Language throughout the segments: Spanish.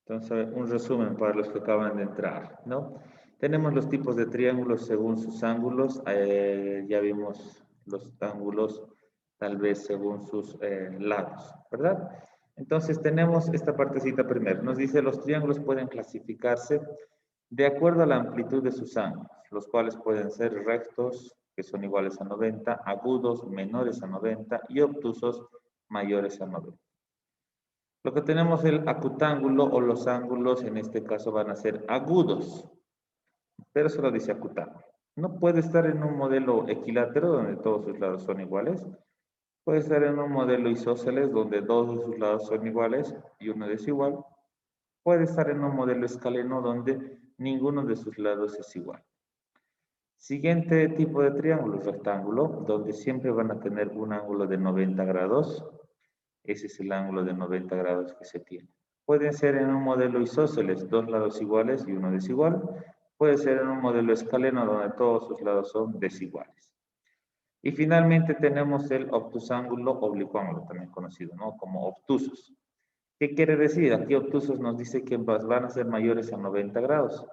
Entonces, un resumen para los que acaban de entrar, ¿no? Tenemos los tipos de triángulos según sus ángulos. Ya vimos los ángulos tal vez según sus lados, ¿verdad? Entonces, tenemos esta partecita primero. Nos dice los triángulos pueden clasificarse de acuerdo a la amplitud de sus ángulos, los cuales pueden ser rectos, que son iguales a 90, agudos menores a 90 y obtusos mayores a 90. Lo que tenemos el acutángulo o los ángulos en este caso van a ser agudos, pero solo dice acutángulo. No puede estar en un modelo equilátero donde todos sus lados son iguales. Puede estar en un modelo isósceles donde dos de sus lados son iguales y uno desigual. Puede estar en un modelo escaleno donde ninguno de sus lados es igual. Siguiente tipo de triángulo, rectángulo, donde siempre van a tener un ángulo de 90 grados. Ese es el ángulo de 90 grados que se tiene. Pueden ser en un modelo isósceles, dos lados iguales y uno desigual. Puede ser en un modelo escaleno donde todos sus lados son desiguales. Y finalmente tenemos el obtusángulo oblicuángulo, también conocido, ¿no? Como obtusos. ¿Qué quiere decir? Aquí obtusos nos dice que van a ser mayores a 90 grados.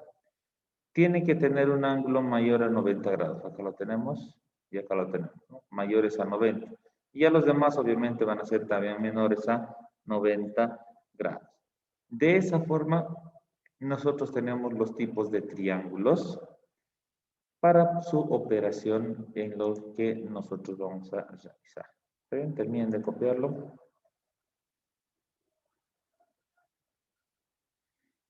Tiene que tener un ángulo mayor a 90 grados. Acá lo tenemos y acá lo tenemos, ¿no? Mayores a 90. Y ya los demás obviamente van a ser también menores a 90 grados. De esa forma, nosotros tenemos los tipos de triángulos para su operación en lo que nosotros vamos a realizar. ¿Ven? Terminen de copiarlo.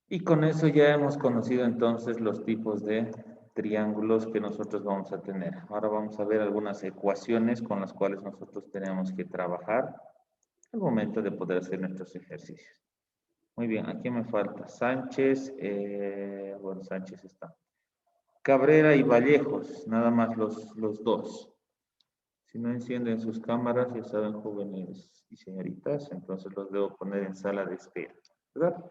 Y con eso ya hemos conocido entonces los tipos de triángulos que nosotros vamos a tener. Ahora vamos a ver algunas ecuaciones con las cuales nosotros tenemos que trabajar al momento de poder hacer nuestros ejercicios. Muy bien, aquí me falta Sánchez, bueno, Sánchez está. Cabrera y Vallejos, nada más los dos. Si no encienden sus cámaras, ya saben, jóvenes y señoritas, entonces los debo poner en sala de espera, ¿verdad?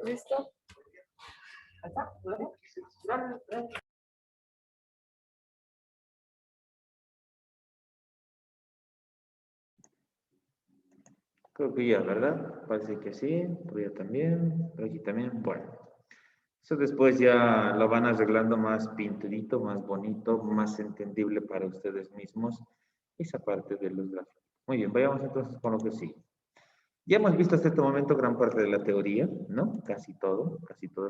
¿Listo? Creo que ya, ¿verdad? Parece que sí, por allá también, por aquí también, bueno. Eso después ya lo van arreglando más pintudito, más bonito, más entendible para ustedes mismos, esa parte de los gráficos. Muy bien, vayamos entonces con lo que sigue. Ya hemos visto hasta este momento gran parte de la teoría, ¿no? Casi todo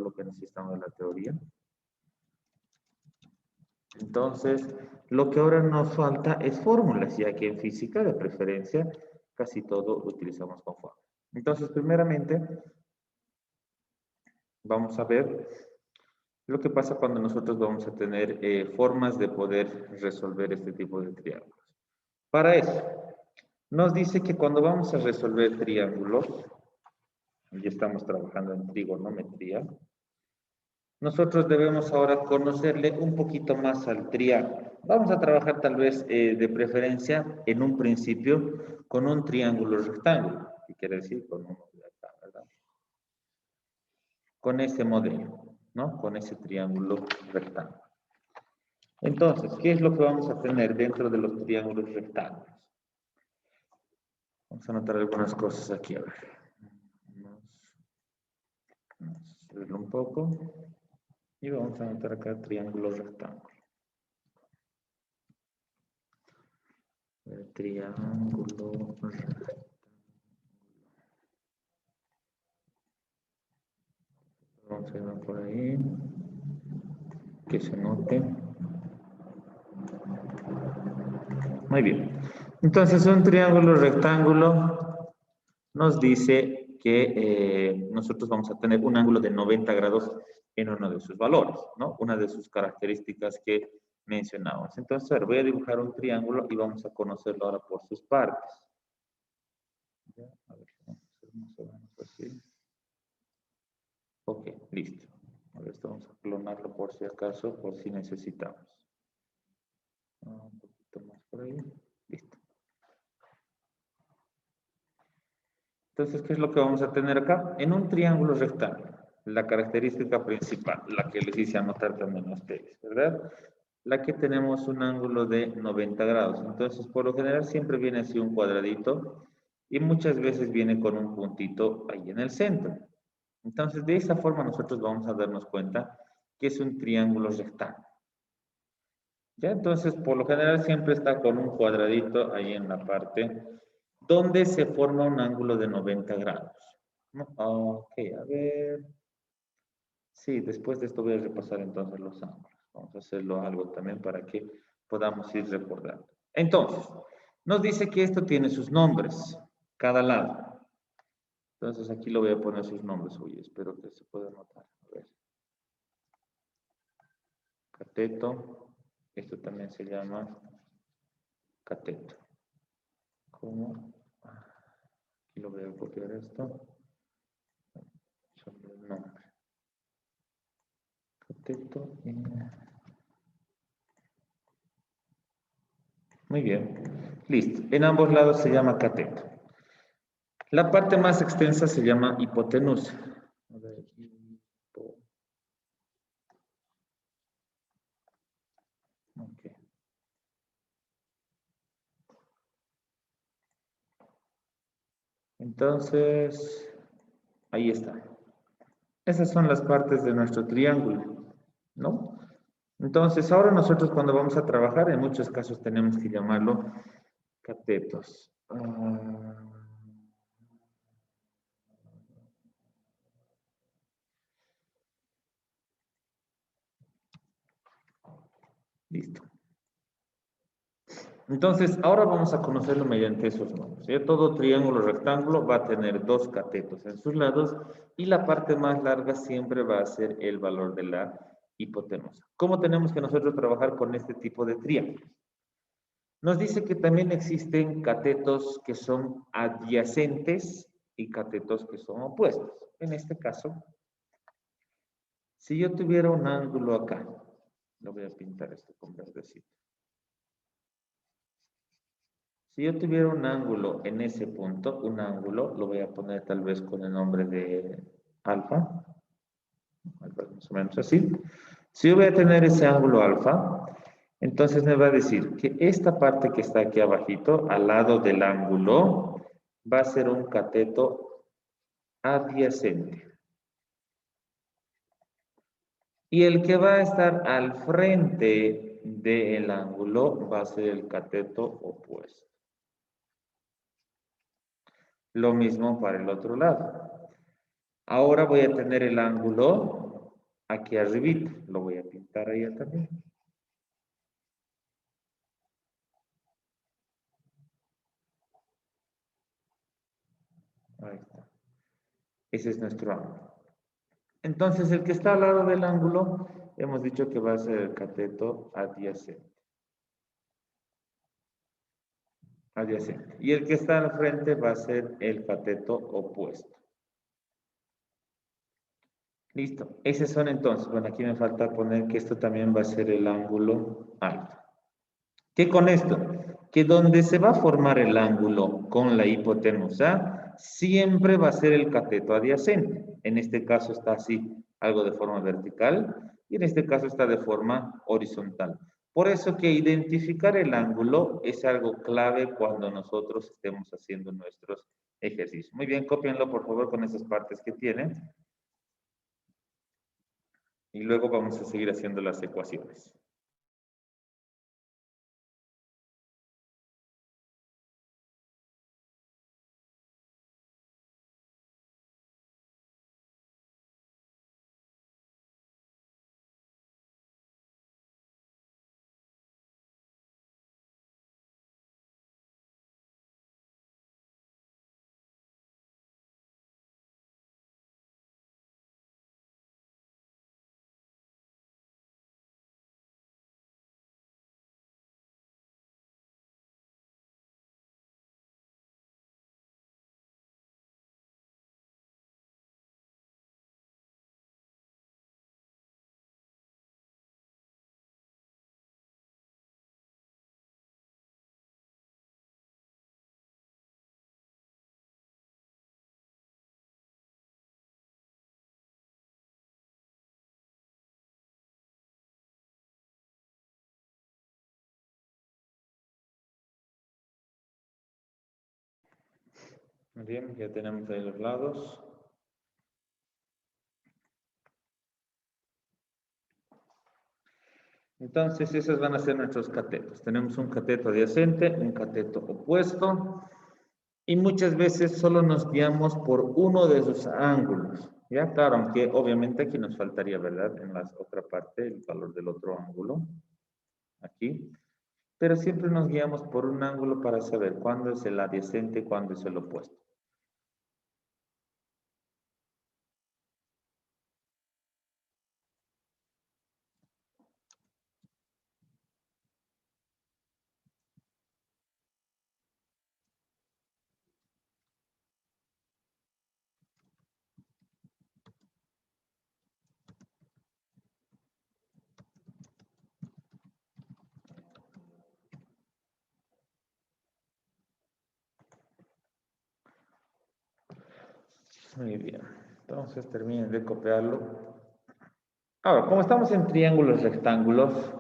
lo que necesitamos de la teoría. Entonces, lo que ahora nos falta es fórmulas, ya que en física, de preferencia, casi todo utilizamos con fórmulas. Entonces, primeramente, vamos a ver lo que pasa cuando nosotros vamos a tener formas de poder resolver este tipo de triángulos. Para eso, nos dice que cuando vamos a resolver triángulos, y estamos trabajando en trigonometría, nosotros debemos ahora conocerle un poquito más al triángulo. Vamos a trabajar tal vez de preferencia en un principio con un triángulo rectángulo, que quiere decir con uno de acá, ¿verdad? Con ese modelo, ¿no? Con ese triángulo rectángulo. Entonces, ¿qué es lo que vamos a tener dentro de los triángulos rectángulos? Vamos a anotar algunas cosas aquí, a ver. Vamos a subirlo un poco. Y vamos a anotar acá triángulo rectángulo. El triángulo rectángulo. Vamos a ir por ahí. Que se note. Muy bien. Entonces, un triángulo rectángulo nos dice que nosotros vamos a tener un ángulo de 90 grados en uno de sus valores, ¿no? Una de sus características que mencionamos. Entonces, a ver, voy a dibujar un triángulo y vamos a conocerlo ahora por sus partes. Ya, a ver, vamos a hacer más o menos así. Ok, listo. A ver, esto vamos a clonarlo por si acaso, por si necesitamos. Un poquito más por ahí. Listo. Entonces, ¿qué es lo que vamos a tener acá? En un triángulo rectángulo, la característica principal, la que les hice anotar también a ustedes, ¿verdad? La que tenemos un ángulo de 90 grados. Entonces, por lo general siempre viene así un cuadradito y muchas veces viene con un puntito ahí en el centro. Entonces, de esa forma nosotros vamos a darnos cuenta que es un triángulo rectángulo. ¿Ya? Entonces, por lo general siempre está con un cuadradito ahí en la parte donde se forma un ángulo de 90 grados. ¿No? Ok, a ver. Sí, después de esto voy a repasar entonces los ángulos. Vamos a hacerlo algo también para que podamos ir recordando. Entonces, nos dice que esto tiene sus nombres, cada lado. Entonces aquí lo voy a poner sus nombres. Uy, espero que se pueda notar. A ver. Cateto. Esto también se llama cateto. ¿Cómo? Aquí lo voy a copiar esto. Sobre el nombre. Cateto. Muy bien. Listo. En ambos lados se llama cateto. La parte más extensa se llama hipotenusa. A ver, okay. Entonces, ahí está. Esas son las partes de nuestro triángulo, ¿no? Entonces, ahora nosotros cuando vamos a trabajar, en muchos casos tenemos que llamarlo catetos. Listo. Entonces, ahora vamos a conocerlo mediante esos nombres. ¿Ya? Todo triángulo rectángulo va a tener dos catetos en sus lados y la parte más larga siempre va a ser el valor de la hipotenusa. ¿Cómo tenemos que nosotros trabajar con este tipo de triángulos? Nos dice que también existen catetos que son adyacentes y catetos que son opuestos. En este caso, si yo tuviera un ángulo acá, lo voy a pintar esto con verdecito. Si yo tuviera un ángulo en ese punto, un ángulo, lo voy a poner tal vez con el nombre de alfa más o menos así. Si yo voy a tener ese ángulo alfa, entonces me va a decir que esta parte que está aquí abajito, al lado del ángulo, va a ser un cateto adyacente. Y el que va a estar al frente del ángulo va a ser el cateto opuesto. Lo mismo para el otro lado. Ahora voy a tener el ángulo aquí arribita. Lo voy a pintar ahí también. Ahí está. Ese es nuestro ángulo. Entonces, el que está al lado del ángulo, hemos dicho que va a ser el cateto adyacente. Adyacente. Y el que está al frente va a ser el cateto opuesto. Listo. Esos son entonces, bueno, aquí me falta poner que esto también va a ser el ángulo alfa. ¿Qué con esto? Que donde se va a formar el ángulo con la hipotenusa, siempre va a ser el cateto adyacente. En este caso está así, algo de forma vertical, y en este caso está de forma horizontal. Por eso que identificar el ángulo es algo clave cuando nosotros estemos haciendo nuestros ejercicios. Muy bien, cópienlo por favor con esas partes que tienen. Y luego vamos a seguir haciendo las ecuaciones. Muy bien, ya tenemos ahí los lados. Entonces, esos van a ser nuestros catetos. Tenemos un cateto adyacente, un cateto opuesto, y muchas veces solo nos guiamos por uno de esos ángulos. Ya, claro, aunque obviamente aquí nos faltaría, ¿verdad? En la otra parte, el valor del otro ángulo. Aquí. Pero siempre nos guiamos por un ángulo para saber cuándo es el adyacente y cuándo es el opuesto. Muy bien. Entonces terminen de copiarlo. Ahora, como estamos en triángulos rectángulos,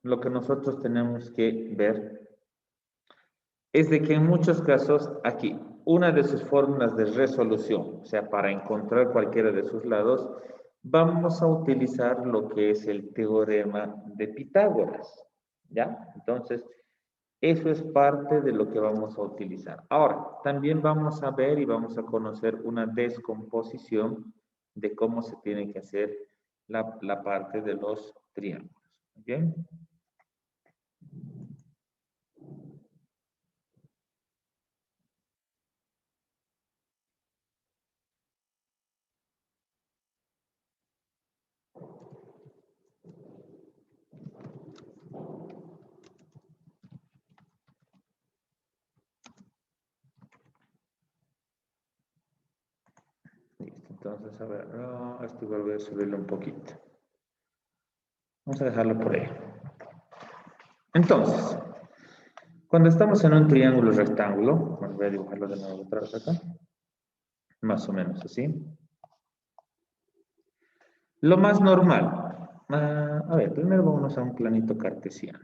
lo que nosotros tenemos que ver es de que en muchos casos aquí, una de sus fórmulas de resolución, o sea, para encontrar cualquiera de sus lados, vamos a utilizar lo que es el teorema de Pitágoras, ¿ya? Entonces, eso es parte de lo que vamos a utilizar. Ahora, también vamos a ver y vamos a conocer una descomposición de cómo se tiene que hacer la parte de los triángulos. ¿Bien? Listo. Entonces, a ver, esto igual voy a subirlo un poquito. Vamos a dejarlo por ahí. Entonces, cuando estamos en un triángulo rectángulo, bueno, voy a dibujarlo de nuevo otra vez acá, más o menos así. Lo más normal. A ver, primero vamos a un planito cartesiano.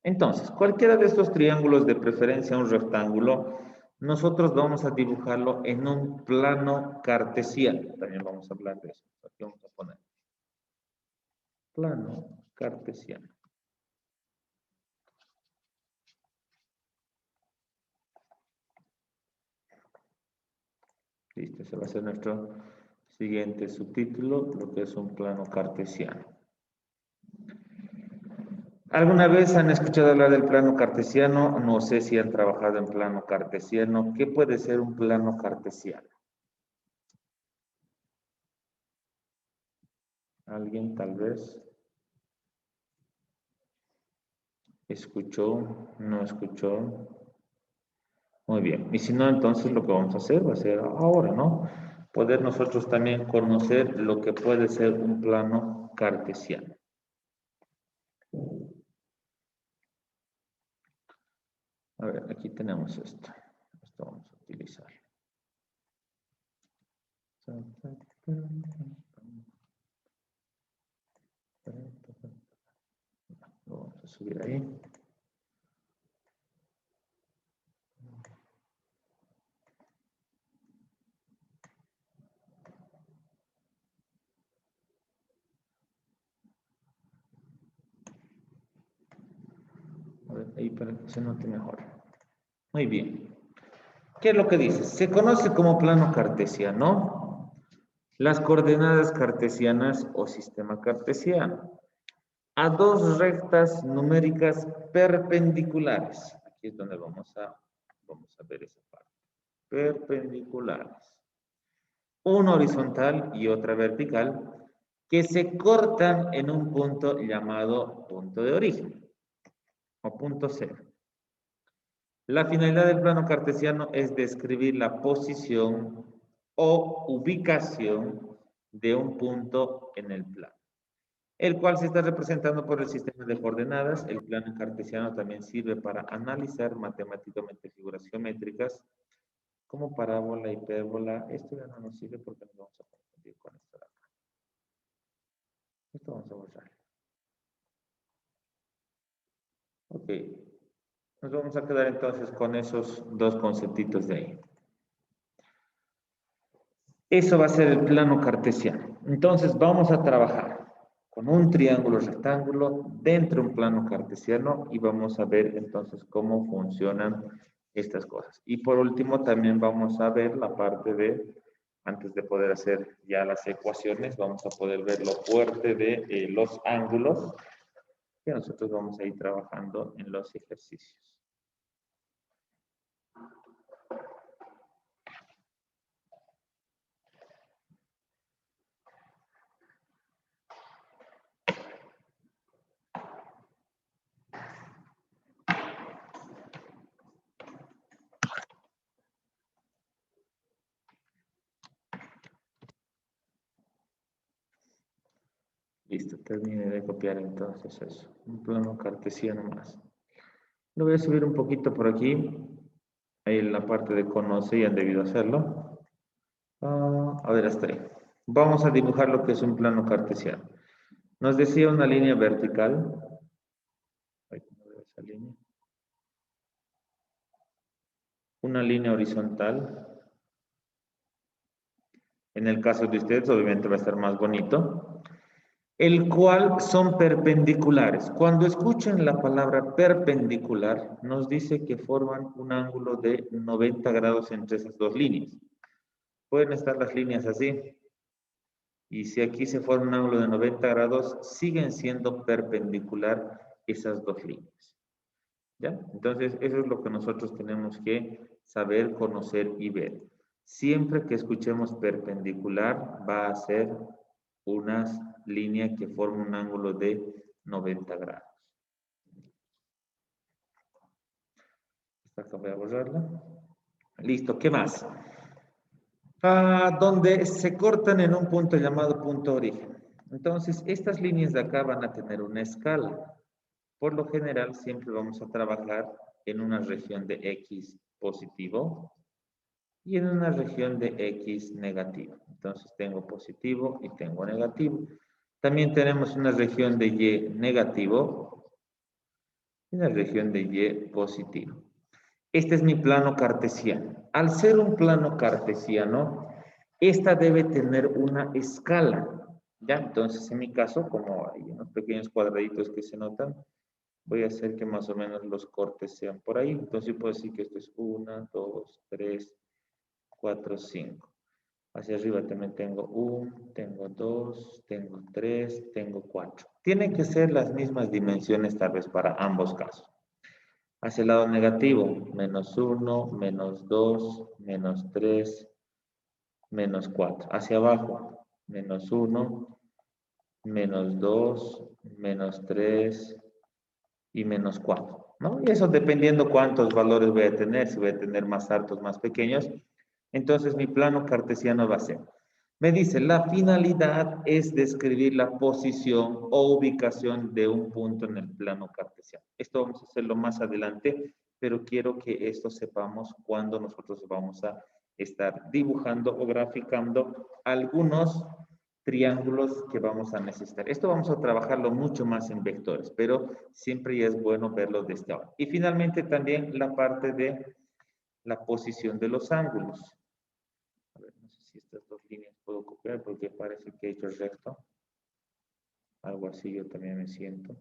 Entonces, cualquiera de estos triángulos, de preferencia un rectángulo, nosotros vamos a dibujarlo en un plano cartesiano. También vamos a hablar de eso. Aquí vamos a poner plano cartesiano. Listo, ese va a ser nuestro siguiente subtítulo, lo que es un plano cartesiano. ¿Alguna vez han escuchado hablar del plano cartesiano? No sé si han trabajado en plano cartesiano. ¿Qué puede ser un plano cartesiano? ¿Alguien tal vez escuchó? ¿No escuchó? Muy bien. Y si no, entonces lo que vamos a hacer va a ser ahora, ¿no? Poder nosotros también conocer lo que puede ser un plano cartesiano. A ver, aquí tenemos esto. Esto vamos a utilizar. Lo vamos a subir ahí. A ver, ahí para que se note mejor. Muy bien. ¿Qué es lo que dice? Se conoce como plano cartesiano las coordenadas cartesianas o sistema cartesiano a dos rectas numéricas perpendiculares. Aquí es donde vamos a ver esa parte. Perpendiculares. Una horizontal y otra vertical que se cortan en un punto llamado punto de origen o punto cero. La finalidad del plano cartesiano es describir la posición o ubicación de un punto en el plano, el cual se está representando por el sistema de coordenadas. El plano cartesiano también sirve para analizar matemáticamente figuras geométricas como parábola, hipérbola. Esto ya no nos sirve porque nos vamos a confundir con esto de acá. Esto vamos a borrar. Ok. Nos vamos a quedar entonces con esos dos conceptitos de ahí. Eso va a ser el plano cartesiano. Entonces vamos a trabajar con un triángulo rectángulo dentro de un plano cartesiano y vamos a ver entonces cómo funcionan estas cosas. Y por último también vamos a ver la parte de, antes de poder hacer ya las ecuaciones, vamos a poder ver lo fuerte de los ángulos que nosotros vamos a ir trabajando en los ejercicios. Listo, terminé de copiar entonces eso. Un plano cartesiano más. Lo voy a subir un poquito por aquí. Ahí en la parte de conoce y han debido hacerlo. A ver, hasta ahí. Vamos a dibujar lo que es un plano cartesiano. Nos decía una línea vertical. Ahí, ¿cómo veo esa línea? Una línea horizontal. En el caso de ustedes, obviamente va a estar más bonito. El cual son perpendiculares. Cuando escuchen la palabra perpendicular, nos dice que forman un ángulo de 90 grados entre esas dos líneas. Pueden estar las líneas así. Y si aquí se forma un ángulo de 90 grados, siguen siendo perpendicular esas dos líneas. ¿Ya? Entonces, eso es lo que nosotros tenemos que saber, conocer y ver. Siempre que escuchemos perpendicular, va a ser una línea que forma un ángulo de 90 grados. Esta acá voy a borrarla. Listo, ¿qué más? Donde se cortan en un punto llamado punto origen. Entonces, estas líneas de acá van a tener una escala. Por lo general, siempre vamos a trabajar en una región de X positivo y en una región de X negativo. Entonces, tengo positivo y tengo negativo. También tenemos una región de Y negativo y una región de Y positivo. Este es mi plano cartesiano. Al ser un plano cartesiano, esta debe tener una escala. ¿Ya? Entonces, en mi caso, como hay unos pequeños cuadraditos que se notan, voy a hacer que más o menos los cortes sean por ahí. Entonces, yo puedo decir que esto es 1, 2, 3, 4, 5. Hacia arriba también tengo 1, tengo 2, tengo 3, tengo 4. Tienen que ser las mismas dimensiones tal vez para ambos casos. Hacia el lado negativo, menos 1, menos 2, menos 3, menos 4. Hacia abajo, menos 1, menos 2, menos 3 y menos 4. ¿No? Y eso dependiendo cuántos valores voy a tener, si voy a tener más altos, más pequeños. Entonces mi plano cartesiano va a ser. Me dice, la finalidad es describir la posición o ubicación de un punto en el plano cartesiano. Esto vamos a hacerlo más adelante, pero quiero que esto sepamos cuando nosotros vamos a estar dibujando o graficando algunos triángulos que vamos a necesitar. Esto vamos a trabajarlo mucho más en vectores, pero siempre es bueno verlo desde ahora. Y finalmente también la parte de la posición de los ángulos. A ver, no sé si estas dos líneas puedo copiar porque parece que he hecho recto. Algo así yo también me siento.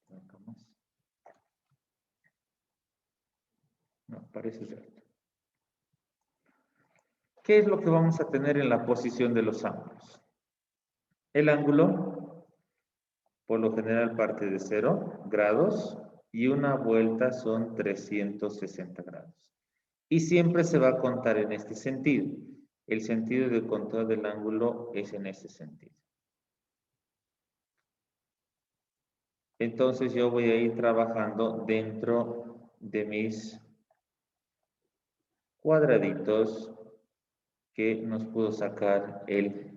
Acá más. No, parece recto. ¿Qué es lo que vamos a tener en la posición de los ángulos? El ángulo, por lo general, parte de 0 grados y una vuelta son 360 grados. Y siempre se va a contar en este sentido. El sentido de control del ángulo es en este sentido. Entonces yo voy a ir trabajando dentro de mis cuadraditos que nos pudo sacar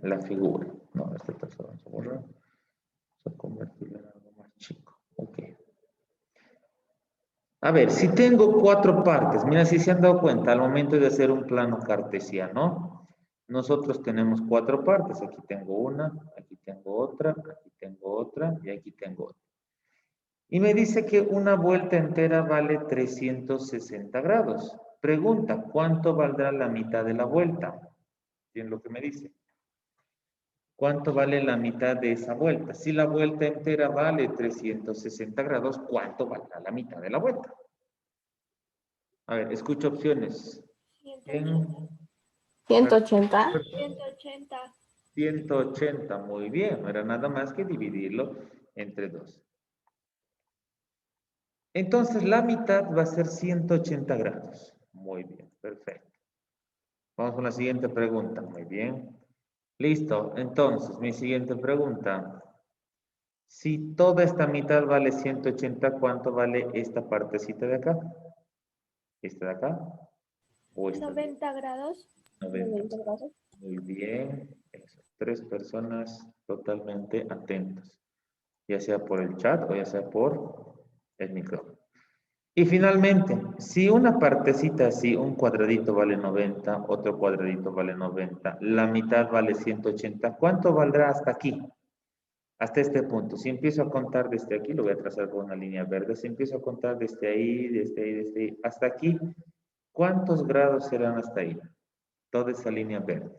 la figura. No, este trazo vamos a borrar. Vamos a convertirlo en algo más chico. Ok. A ver, si tengo 4 partes, mira, si se han dado cuenta, al momento de hacer un plano cartesiano, nosotros tenemos 4 partes. Aquí tengo una, aquí tengo otra, aquí tengo otra y aquí tengo otra. Y me dice que una vuelta entera vale 360 grados. Pregunta, ¿cuánto valdrá la mitad de la vuelta? Bien lo que me dice. ¿Cuánto vale la mitad de esa vuelta? Si la vuelta entera vale 360 grados, ¿cuánto valdrá la mitad de la vuelta? A ver, escucho opciones. 180. 180. 180, muy bien. No era nada más que dividirlo entre 2. Entonces, la mitad va a ser 180 grados. Muy bien, perfecto. Vamos con la siguiente pregunta. Muy bien. Listo. Entonces, mi siguiente pregunta. Si toda esta mitad vale 180, ¿cuánto vale esta partecita de acá? ¿Esta de acá? ¿O esta? 90 grados. 90 grados. Muy bien. Eso. 3 personas totalmente atentas. Ya sea por el chat o ya sea por el micrófono. Y finalmente, si una partecita así, un cuadradito vale 90, otro cuadradito vale 90, la mitad vale 180, ¿cuánto valdrá hasta aquí? Hasta este punto. Si empiezo a contar desde aquí, lo voy a trazar con una línea verde, si empiezo a contar desde ahí, desde ahí, hasta aquí, ¿cuántos grados serán hasta ahí? Toda esa línea verde.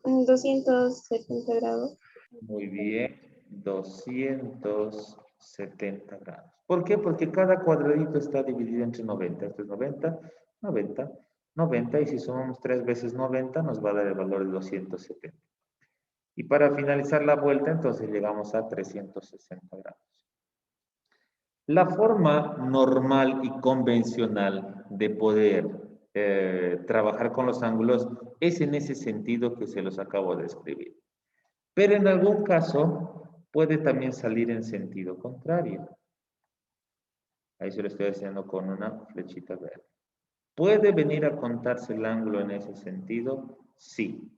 270 grados. Muy bien, 270 grados. ¿Por qué? Porque cada cuadradito está dividido entre 90. Esto es 90, 90, 90, y si sumamos 3 veces 90 nos va a dar el valor de 270. Y para finalizar la vuelta, entonces llegamos a 360 grados. La forma normal y convencional de poder trabajar con los ángulos es en ese sentido que se los acabo de escribir. Pero en algún caso puede también salir en sentido contrario. Ahí se lo estoy haciendo con una flechita verde. ¿Puede venir a contarse el ángulo en ese sentido? Sí.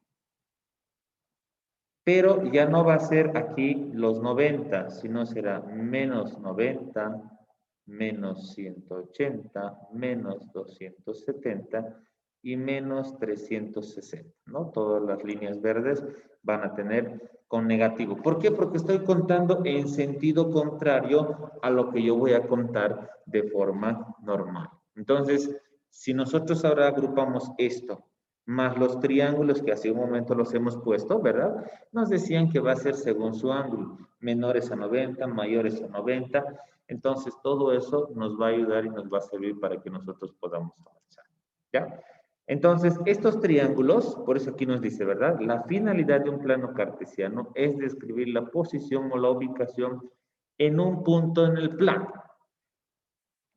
Pero ya no va a ser aquí los 90, sino será menos 90, menos 180, menos 270 y menos 360, ¿no? Todas las líneas verdes van a tener con negativo. ¿Por qué? Porque estoy contando en sentido contrario a lo que yo voy a contar de forma normal. Entonces, si nosotros ahora agrupamos esto, más los triángulos que hace un momento los hemos puesto, ¿verdad? Nos decían que va a ser según su ángulo, menores a 90, mayores a 90. Entonces, todo eso nos va a ayudar y nos va a servir para que nosotros podamos avanzar, ¿ya? Entonces, estos triángulos, por eso aquí nos dice, ¿verdad? La finalidad de un plano cartesiano es describir la posición o la ubicación en un punto en el plano,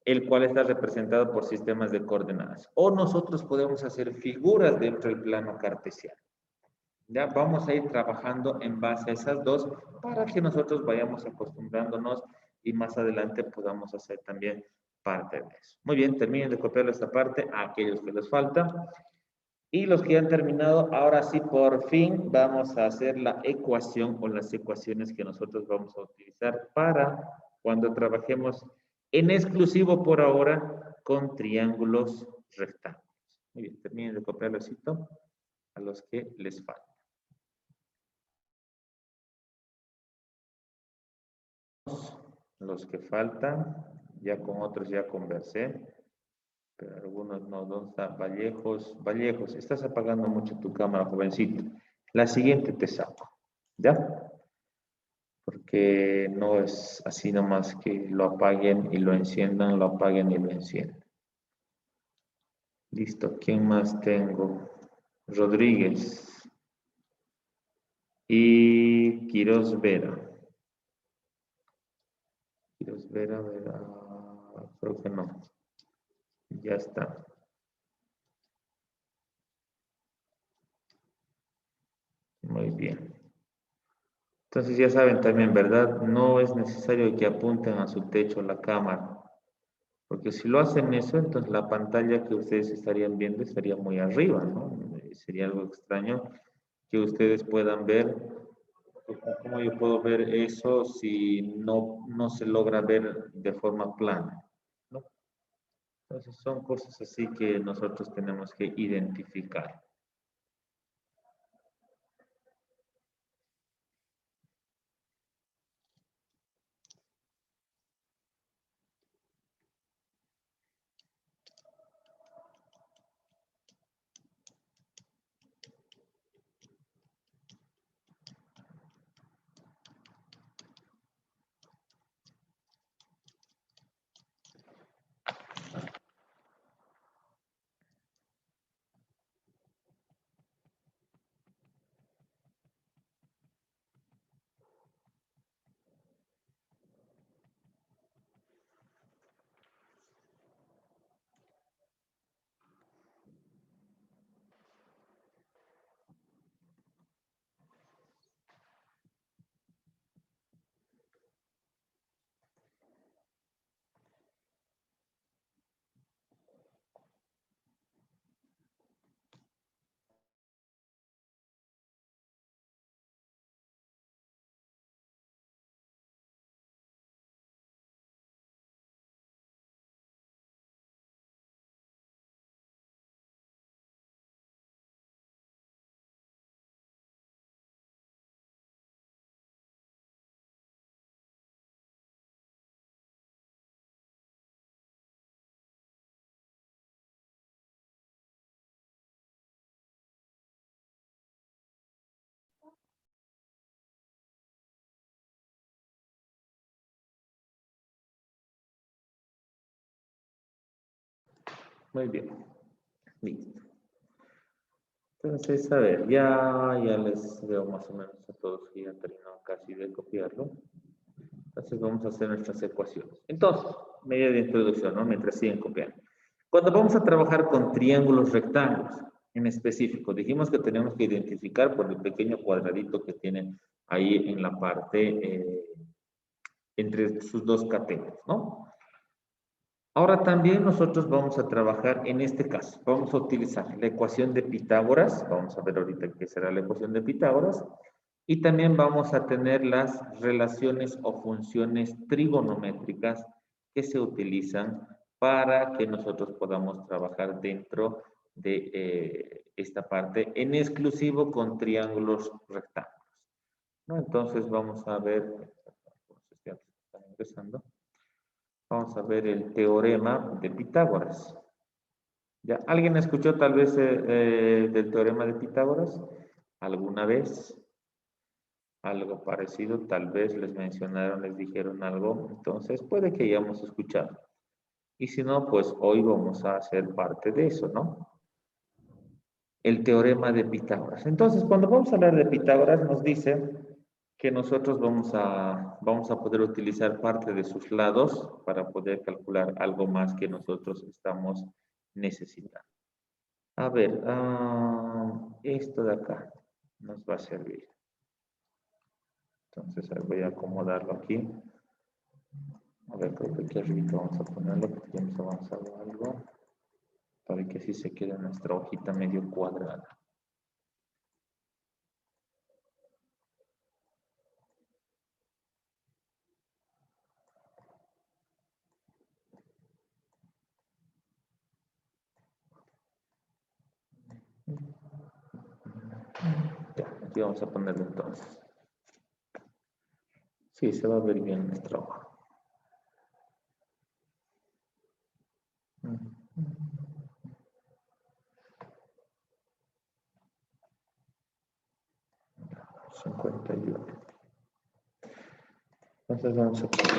el cual está representado por sistemas de coordenadas. O nosotros podemos hacer figuras dentro del plano cartesiano. Ya vamos a ir trabajando en base a esas dos para que nosotros vayamos acostumbrándonos y más adelante podamos hacer también parte de eso. Muy bien, terminen de copiar esta parte a aquellos que les falta. Y los que ya han terminado, ahora sí, por fin vamos a hacer la ecuación o las ecuaciones que nosotros vamos a utilizar para cuando trabajemos en exclusivo por ahora con triángulos rectángulos. Muy bien, terminen de copiarlo a los que les falta. Los que faltan, ya con otros ya conversé, pero algunos no. ¿Dónde está? Vallejos, Vallejos, estás apagando mucho tu cámara, jovencito. La siguiente te saco, ¿ya? Porque no es así nomás que lo apaguen y lo enciendan, lo apaguen y lo enciendan. Listo, ¿quién más tengo? Rodríguez y Quiroz Vera. Quiroz Vera, creo que no. Ya está. Muy bien. Entonces ya saben también, ¿verdad? No es necesario que apunten a su techo la cámara, porque si lo hacen eso, entonces la pantalla que ustedes estarían viendo estaría muy arriba, ¿no? Sería algo extraño que ustedes puedan ver. ¿Cómo yo puedo ver eso si no se logra ver de forma plana? ¿No? Entonces son cosas así que nosotros tenemos que identificar. Muy bien. Listo. Entonces, a ver, ya les veo más o menos a todos que ya terminó casi de copiarlo. Entonces vamos a hacer nuestras ecuaciones. Entonces, media de introducción, ¿no? Mientras siguen copiando. Cuando vamos a trabajar con triángulos rectángulos en específico, dijimos que tenemos que identificar por el pequeño cuadradito que tienen ahí en la parte entre sus dos catetos, ¿no? Ahora también nosotros vamos a trabajar en este caso. Vamos a utilizar la ecuación de Pitágoras. Vamos a ver ahorita qué será la ecuación de Pitágoras. Y también vamos a tener las relaciones o funciones trigonométricas que se utilizan para que nosotros podamos trabajar dentro de esta parte en exclusivo con triángulos rectángulos, ¿no? Entonces vamos a ver, vamos a ver el teorema de Pitágoras. ¿Ya? ¿Alguien escuchó tal vez del teorema de Pitágoras? ¿Alguna vez? Algo parecido, tal vez les mencionaron, les dijeron algo, entonces puede que hayamos escuchado. Y si no, pues hoy vamos a hacer parte de eso, ¿no? El teorema de Pitágoras. Entonces, cuando vamos a hablar de Pitágoras, nos dice que nosotros vamos a poder utilizar parte de sus lados para poder calcular algo más que nosotros estamos necesitando. A ver, esto de acá nos va a servir. Entonces, voy a acomodarlo aquí. A ver, creo que aquí arriba vamos a ponerlo porque ya hemos avanzado algo. Para que así se quede nuestra hojita medio cuadrada. Ya, aquí vamos a ponerlo entonces. Sí, se va a ver bien nuestra hoja. 51. Entonces vamos a poner.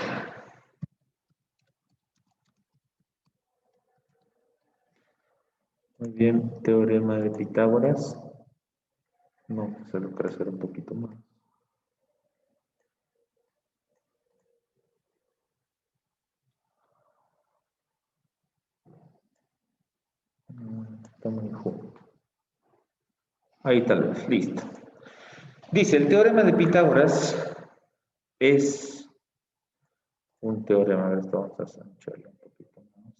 Muy bien, teorema de Pitágoras. No, se lo crecer un poquito más. Está muy junto. Ahí tal vez, listo. Dice, el teorema de Pitágoras es un teorema. A ver, esto vamos a ancharlo un poquito más.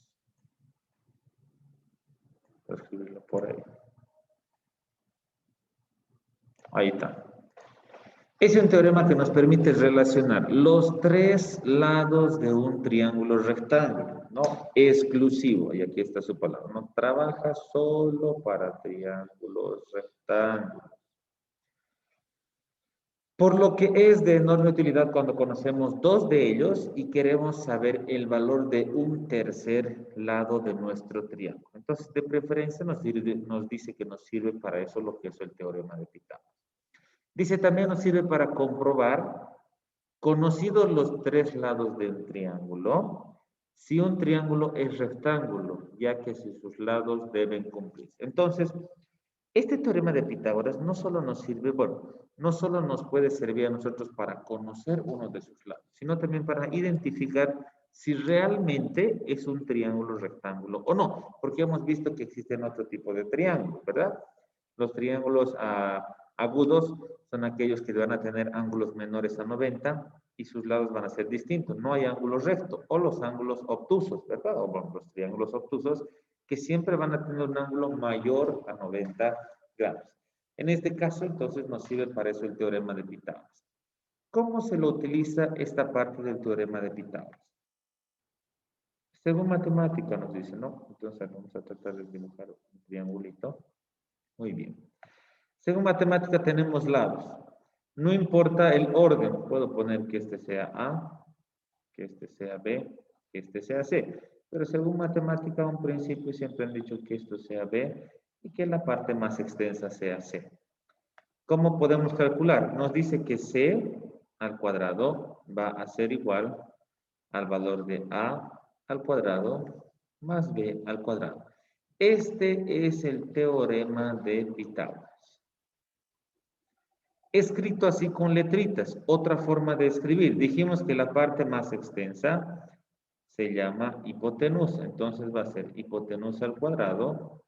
Voy a escribirlo por ahí. Ahí está. Es un teorema que nos permite relacionar los tres lados de un triángulo rectángulo, ¿no? Exclusivo, y aquí está su palabra, no trabaja solo para triángulos rectángulos. Por lo que es de enorme utilidad cuando conocemos dos de ellos y queremos saber el valor de un tercer lado de nuestro triángulo. Entonces, de preferencia nos dice que nos sirve para eso lo que es el teorema de Pitágoras. Dice, también nos sirve para comprobar, conocidos los tres lados del triángulo, si un triángulo es rectángulo, ya que si sus lados deben cumplirse. Entonces, este teorema de Pitágoras no solo nos sirve, bueno, no solo nos puede servir a nosotros para conocer uno de sus lados, sino también para identificar si realmente es un triángulo rectángulo o no, porque hemos visto que existen otro tipo de triángulos, ¿verdad? Los triángulos agudos son aquellos que van a tener ángulos menores a 90 y sus lados van a ser distintos. No hay ángulos rectos o los ángulos obtusos, ¿verdad? O bueno, los triángulos obtusos que siempre van a tener un ángulo mayor a 90 grados. En este caso, entonces, nos sirve para eso el teorema de Pitágoras. ¿Cómo se lo utiliza esta parte del teorema de Pitágoras? Según matemática nos dice, ¿no? Entonces vamos a tratar de dibujar un triangulito. Muy bien. Según matemática tenemos lados. No importa el orden. Puedo poner que este sea A, que este sea B, que este sea C. Pero según matemática, un principio siempre han dicho que esto sea B y que la parte más extensa sea C. ¿Cómo podemos calcular? Nos dice que C al cuadrado va a ser igual al valor de A al cuadrado más B al cuadrado. Este es el teorema de Pitágoras. Escrito así con letritas, otra forma de escribir. Dijimos que la parte más extensa se llama hipotenusa. Entonces va a ser hipotenusa al cuadrado,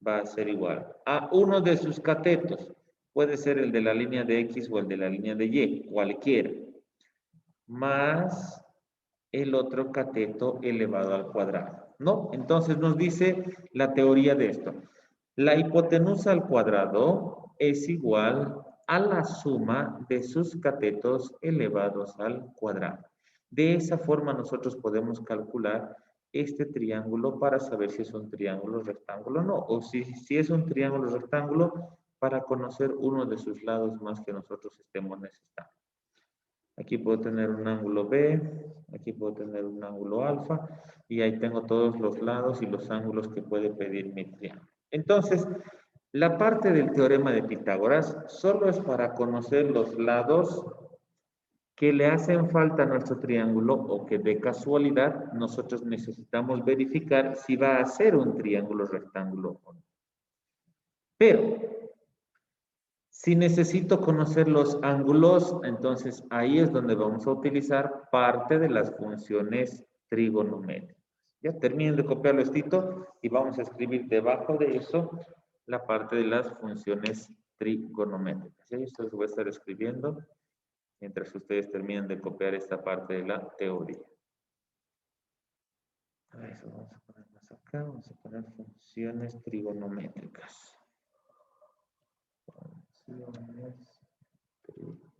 va a ser igual a uno de sus catetos. Puede ser el de la línea de X o el de la línea de Y, cualquiera. Más el otro cateto elevado al cuadrado, ¿no? Entonces nos dice la teoría de esto. La hipotenusa al cuadrado es igual a la suma de sus catetos elevados al cuadrado. De esa forma nosotros podemos calcular este triángulo para saber si es un triángulo rectángulo o no. O si es un triángulo rectángulo, para conocer uno de sus lados más que nosotros estemos necesitando. Aquí puedo tener un ángulo B, aquí puedo tener un ángulo alfa, y ahí tengo todos los lados y los ángulos que puede pedir mi triángulo. Entonces, la parte del teorema de Pitágoras solo es para conocer los lados que le hacen falta a nuestro triángulo o que de casualidad nosotros necesitamos verificar si va a ser un triángulo rectángulo o no. Pero, si necesito conocer los ángulos, entonces ahí es donde vamos a utilizar parte de las funciones trigonométricas. Ya terminen de copiarlo estito y vamos a escribir debajo de eso la parte de las funciones trigonométricas. Y esto les voy a estar escribiendo mientras ustedes terminan de copiar esta parte de la teoría. Eso vamos a poner más acá, vamos a poner funciones trigonométricas. Funciones trigonométricas.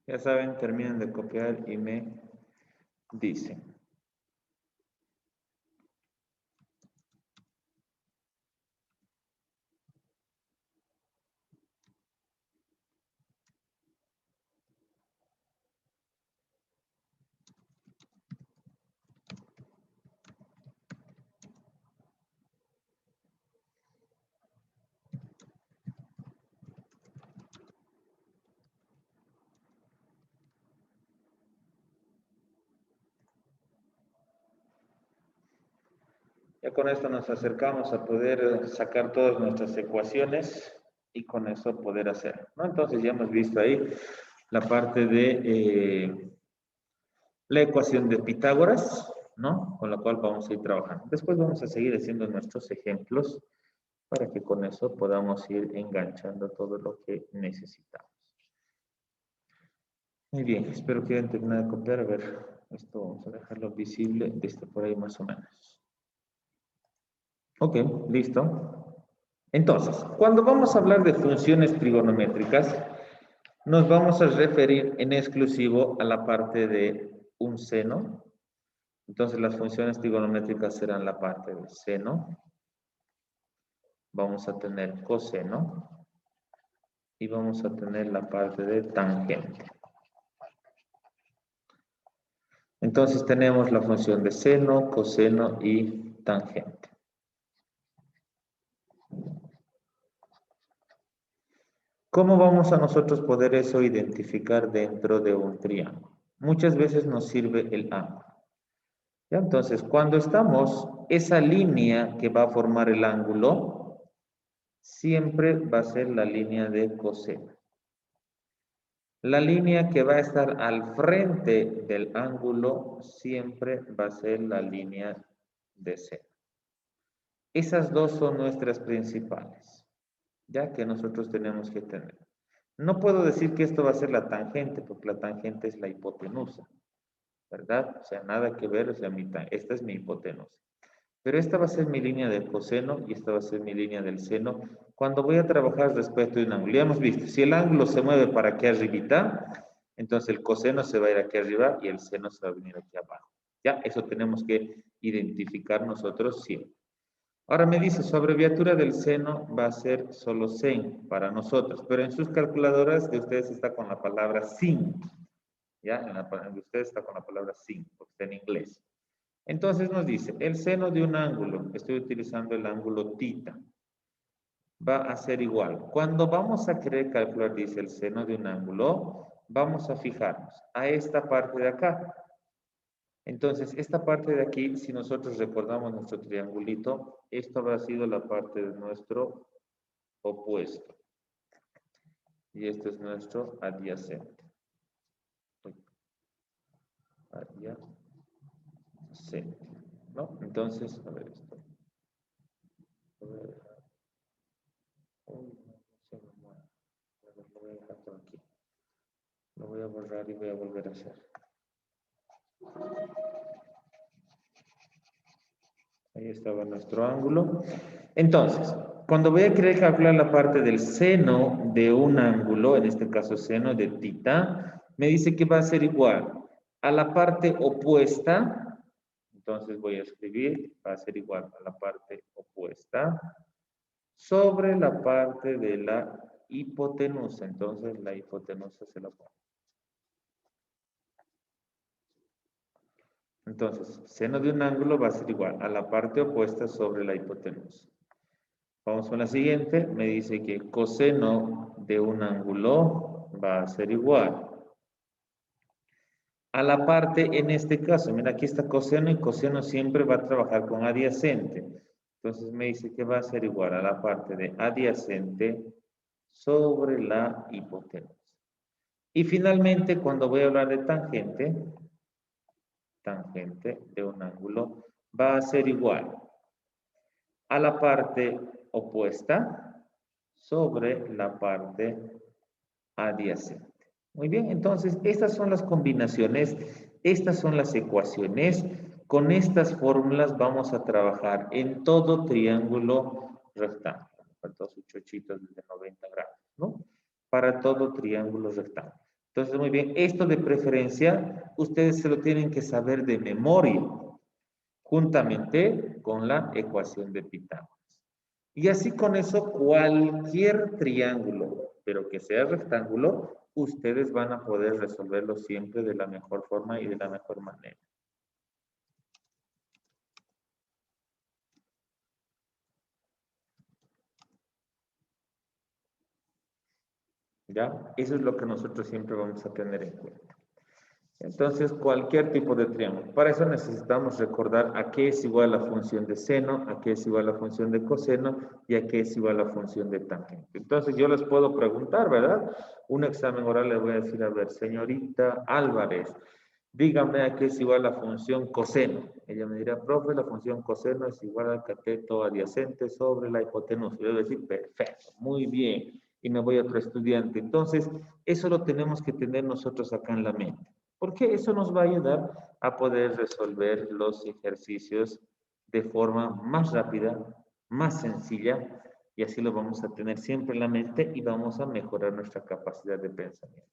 Ya saben, terminan de copiar y me dicen. Ya con esto nos acercamos a poder sacar todas nuestras ecuaciones y con eso poder hacer, ¿no? Entonces ya hemos visto ahí la parte de la ecuación de Pitágoras, ¿no? Con la cual vamos a ir trabajando. Después vamos a seguir haciendo nuestros ejemplos para que con eso podamos ir enganchando todo lo que necesitamos. Muy bien, espero que hayan terminado de copiar. A ver, esto vamos a dejarlo visible desde por ahí más o menos. Ok, listo. Entonces, cuando vamos a hablar de funciones trigonométricas, nos vamos a referir en exclusivo a la parte de un seno. Entonces, las funciones trigonométricas serán la parte de seno. Vamos a tener coseno. Y vamos a tener la parte de tangente. Entonces, tenemos la función de seno, coseno y tangente. ¿Cómo vamos a nosotros poder eso identificar dentro de un triángulo? Muchas veces nos sirve el ángulo. ¿Ya? Entonces, cuando estamos, esa línea que va a formar el ángulo, siempre va a ser la línea de coseno. La línea que va a estar al frente del ángulo, siempre va a ser la línea de seno. Esas dos son nuestras principales, ya que nosotros tenemos que tener. No puedo decir que esto va a ser la tangente, porque la tangente es la hipotenusa, ¿verdad? O sea, nada que ver, o sea, esta es mi hipotenusa. Pero esta va a ser mi línea del coseno y esta va a ser mi línea del seno cuando voy a trabajar respecto de un ángulo. Ya hemos visto, si el ángulo se mueve para aquí arribita, entonces el coseno se va a ir aquí arriba y el seno se va a venir aquí abajo. Ya, eso tenemos que identificar nosotros siempre. Ahora me dice, su abreviatura del seno va a ser solo sen para nosotros, pero en sus calculadoras de ustedes está con la palabra sin. ¿Ya? De ustedes está con la palabra sin, porque está en inglés. Entonces nos dice, el seno de un ángulo, estoy utilizando el ángulo tita, va a ser igual. Cuando vamos a querer calcular, dice, el seno de un ángulo, vamos a fijarnos a esta parte de acá. Entonces, esta parte de aquí, si nosotros recordamos nuestro triangulito, esto habrá sido la parte de nuestro opuesto. Y este es nuestro adyacente. Adyacente, ¿no? Entonces, a ver esto. Lo voy a dejar. Uy, no se me mueve. A ver, lo voy a dejar por aquí. Lo voy a borrar y voy a volver a hacer. Ahí estaba nuestro ángulo. Entonces, cuando voy a querer calcular la parte del seno de un ángulo, en este caso seno de tita, me dice que va a ser igual a la parte opuesta. Entonces voy a escribir, va a ser igual a la parte opuesta sobre la parte de la hipotenusa. Entonces la hipotenusa se la pongo. Entonces, seno de un ángulo va a ser igual a la parte opuesta sobre la hipotenusa. Vamos con la siguiente. Me dice que coseno de un ángulo va a ser igual a la parte, en este caso, mira, aquí está coseno y coseno siempre va a trabajar con adyacente. Entonces me dice que va a ser igual a la parte de adyacente sobre la hipotenusa. Y finalmente, cuando voy a hablar de tangente de un ángulo, va a ser igual a la parte opuesta sobre la parte adyacente. Muy bien, entonces estas son las combinaciones, estas son las ecuaciones. Con estas fórmulas vamos a trabajar en todo triángulo rectángulo. Para todos sus chochitos de 90 grados, ¿no? Para todo triángulo rectángulo. Entonces, muy bien, esto de preferencia, ustedes se lo tienen que saber de memoria, juntamente con la ecuación de Pitágoras. Y así con eso, cualquier triángulo, pero que sea rectángulo, ustedes van a poder resolverlo siempre de la mejor forma y de la mejor manera. ¿Ya? Eso es lo que nosotros siempre vamos a tener en cuenta. Entonces, cualquier tipo de triángulo. Para eso necesitamos recordar a qué es igual la función de seno, a qué es igual la función de coseno y a qué es igual la función de tangente. Entonces, yo les puedo preguntar, ¿verdad? Un examen oral le voy a decir, a ver, señorita Álvarez, dígame a qué es igual la función coseno. Ella me dirá, profe, la función coseno es igual al cateto adyacente sobre la hipotenusa. Yo voy a decir, perfecto, muy bien. Y me voy a otro estudiante. Entonces, eso lo tenemos que tener nosotros acá en la mente. Porque eso nos va a ayudar a poder resolver los ejercicios de forma más rápida, más sencilla, y así lo vamos a tener siempre en la mente y vamos a mejorar nuestra capacidad de pensamiento.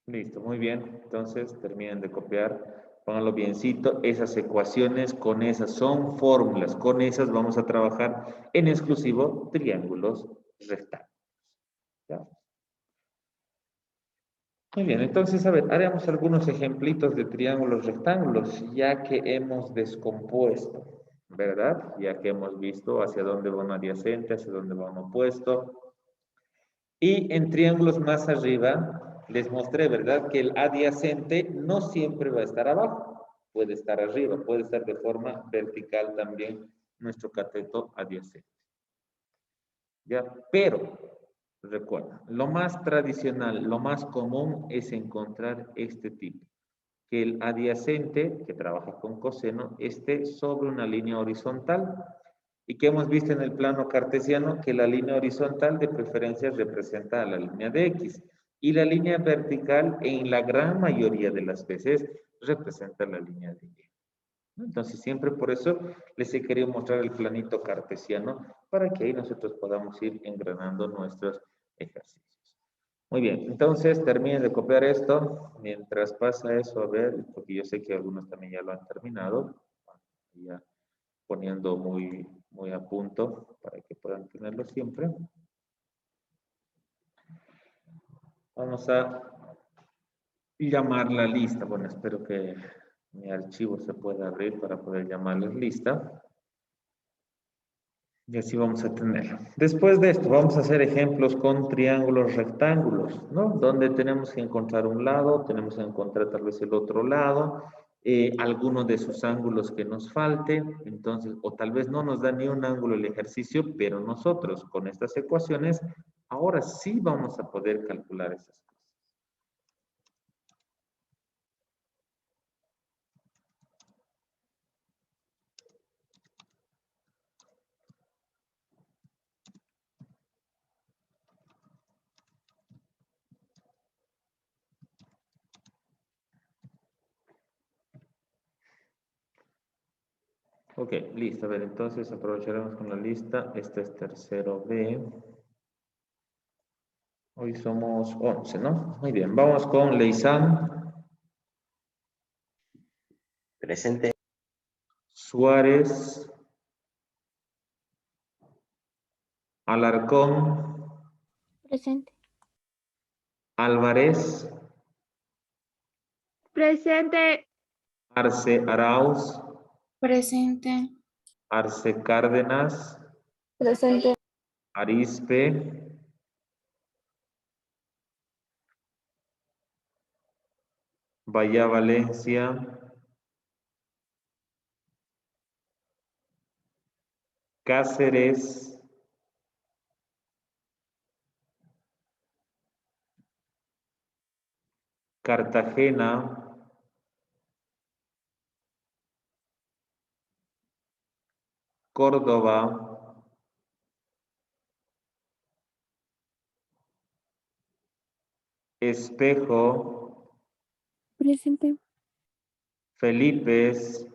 Listo, muy bien. Entonces, terminen de copiar. Pónganlo biencito. Esas ecuaciones, con esas son fórmulas. Con esas vamos a trabajar en exclusivo triángulos rectángulos. ¿Ya? Muy bien, entonces, a ver, haremos algunos ejemplitos de triángulos rectángulos, ya que hemos descompuesto, ¿verdad? Ya que hemos visto hacia dónde va un adyacente, hacia dónde va un opuesto. Y en triángulos más arriba, les mostré, ¿verdad? Que el adyacente no siempre va a estar abajo, puede estar arriba, puede estar de forma vertical también nuestro cateto adyacente. ¿Ya? Pero, recuerda, lo más tradicional, lo más común es encontrar este tipo, que el adyacente, que trabaja con coseno, esté sobre una línea horizontal. Y que hemos visto en el plano cartesiano que la línea horizontal de preferencia representa a la línea de X y la línea vertical en la gran mayoría de las veces representa la línea de Y. Entonces siempre por eso les he querido mostrar el planito cartesiano para que ahí nosotros podamos ir engranando nuestros ejercicios. Muy bien, entonces terminen de copiar esto. Mientras pasa eso, a ver, porque yo sé que algunos también ya lo han terminado. Ya poniendo muy a punto para que puedan tenerlo siempre. Vamos a llamar la lista. Bueno, espero que mi archivo se pueda abrir para poder llamarles lista. Y así vamos a tenerlo. Después de esto, vamos a hacer ejemplos con triángulos rectángulos, ¿no? Donde tenemos que encontrar un lado, tenemos que encontrar tal vez el otro lado, alguno de sus ángulos que nos falte, entonces, o tal vez no nos da ni un ángulo el ejercicio, pero nosotros con estas ecuaciones, ahora sí vamos a poder calcular esas cosas. Ok, listo. A ver, entonces aprovecharemos con la lista. Este es tercero B. Hoy somos 11, ¿no? Muy bien, vamos con Leizán, Presente. Suárez, Alarcón, Presente. Álvarez, Presente. Arce Arauz, Presente. Arce Cárdenas, Presente. Arispe, Bahía Valencia, Cáceres, Cartagena, Córdoba, Espejo, Presente. Felipes,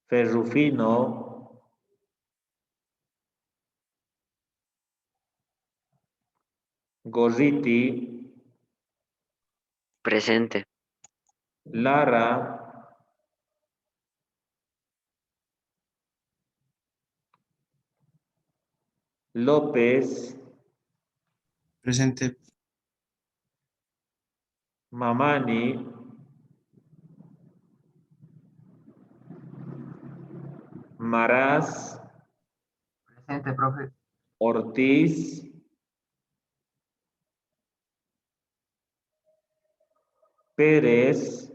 Ferrufino, Gorriti, Presente. Lara, López, Presente. Mamani, Maraz, Presente, profe. Ortiz, Pérez,